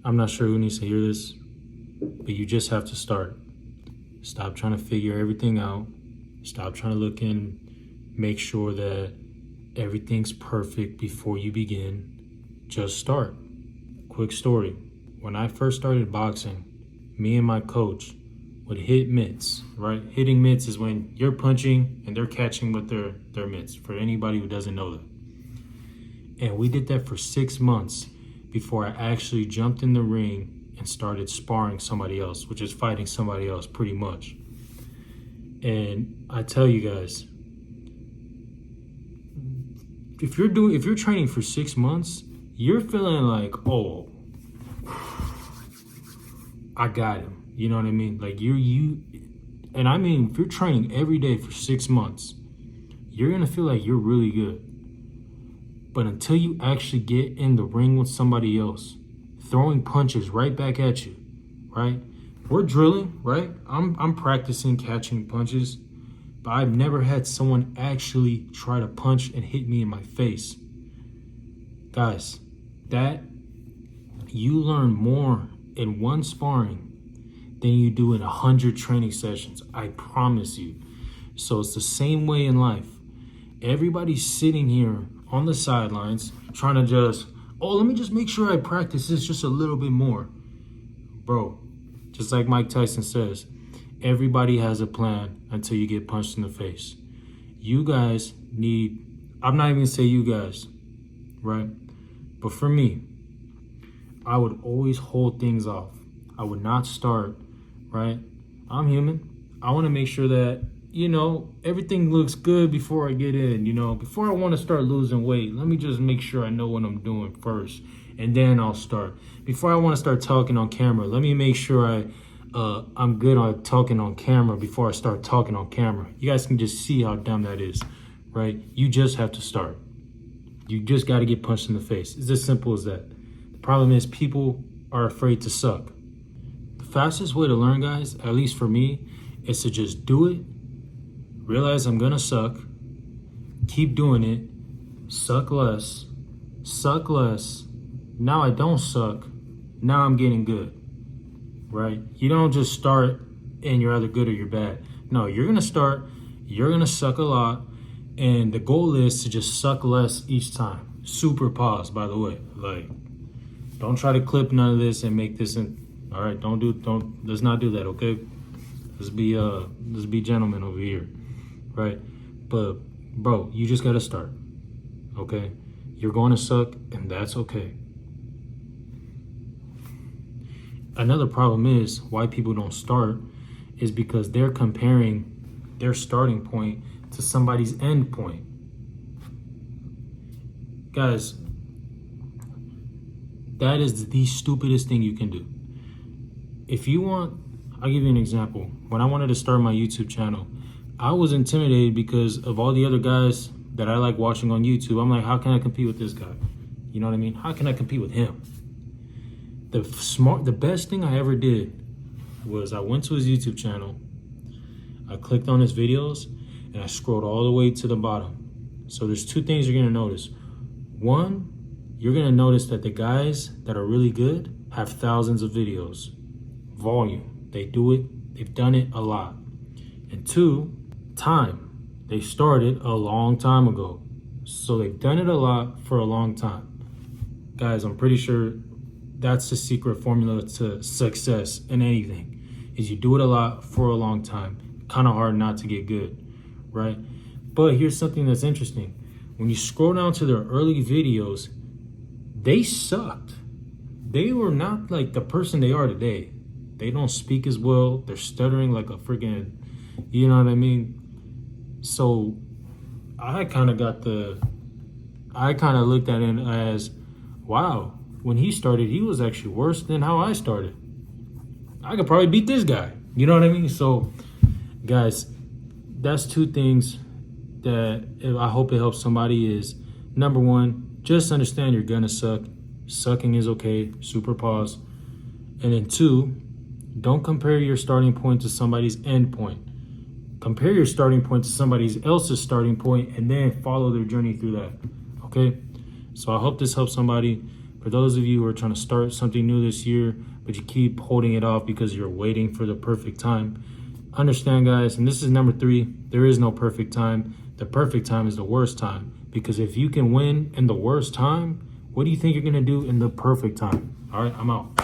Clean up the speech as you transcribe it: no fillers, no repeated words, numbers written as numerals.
I'm not sure who needs to hear this, but you just have to start. Stop trying to figure everything out. Stop trying to look in, make sure that everything's perfect before you begin. Just start. Quick story. When I first started boxing, me and my coach would hit mitts, right? Hitting mitts is when you're punching and they're catching with their mitts, for anybody who doesn't know that. And we did that for 6 months before I actually jumped in the ring and started sparring somebody else, which is fighting somebody else pretty much. And I tell you guys, if you're training for 6 months, you're feeling like, oh, I got him. You know what I mean? Like and I mean, if you're training every day for 6 months, you're gonna feel like you're really good. But until you actually get in the ring with somebody else, throwing punches right back at you, right? We're drilling, right? I'm practicing catching punches, but I've never had someone actually try to punch and hit me in my face. Guys, that you learn more in one sparring than you do in 100 training sessions. I promise you. So it's the same way in life. Everybody's sitting here on the sidelines trying to just, let me just make sure I practice this just a little bit more. Bro, just like Mike Tyson says, everybody has a plan until you get punched in the face. You guys need, I'm not even gonna say you guys, right? But for me, I would always hold things off. I would not start, right? I'm human. I want to make sure that, everything looks good before I get in, before I want to start losing weight. Let me just make sure I know what I'm doing first, and then I'll start. Before I want to start talking on camera, let me make sure I'm good on talking on camera before I start talking on camera. You guys can just see how dumb that is, right? You just have to start. You just got to get punched in the face. It's as simple as that. The problem is people are afraid to suck. The fastest way to learn, guys, at least for me, is to just do it. Realize I'm gonna suck. Keep doing it. Suck less. Suck less. Now I don't suck. Now I'm getting good. Right? You don't just start and you're either good or you're bad. No, you're gonna start. You're gonna suck a lot. And the goal is to just suck less each time. Super pause, by the way. Like, don't try to clip none of this and make this in. All right, let's not do that, okay? Let's be gentlemen over here, right? But bro, you just gotta start, okay? You're going to suck, and that's okay. Another problem is why people don't start is because they're comparing their starting point to somebody's end point. Guys, that is the stupidest thing you can do. If you want, I'll give you an example. When I wanted to start my YouTube channel, I was intimidated because of all the other guys that I like watching on YouTube. I'm like, how can I compete with this guy? You know what I mean? How can I compete with him? The best thing I ever did was I went to his YouTube channel, I clicked on his videos, and I scrolled all the way to the bottom. So there's two things you're gonna notice. One, you're gonna notice that the guys that are really good have thousands of videos. Volume, they do it, they've done it a lot. And two, time. They started a long time ago. So they've done it a lot for a long time. Guys, I'm pretty sure that's the secret formula to success in anything, is you do it a lot for a long time. Kind of hard not to get good, right? But here's something that's interesting. When you scroll down to their early videos, they sucked. They were not like the person they are today. They don't speak as well. They're stuttering like a freaking, you know what I mean? So I kind of looked at it as, wow, when he started, he was actually worse than how I started. I could probably beat this guy. You know what I mean? So guys, that's two things that I hope it helps somebody is, number one, just understand you're gonna suck. Sucking is okay, super pause. And then two, don't compare your starting point to somebody's end point. Compare your starting point to somebody else's starting point and then follow their journey through that, okay? So I hope this helps somebody. For those of you who are trying to start something new this year, but you keep holding it off because you're waiting for the perfect time, understand, guys, and this is number 3, there is no perfect time. The perfect time is the worst time. Because if you can win in the worst time, what do you think you're going to do in the perfect time? All right, I'm out.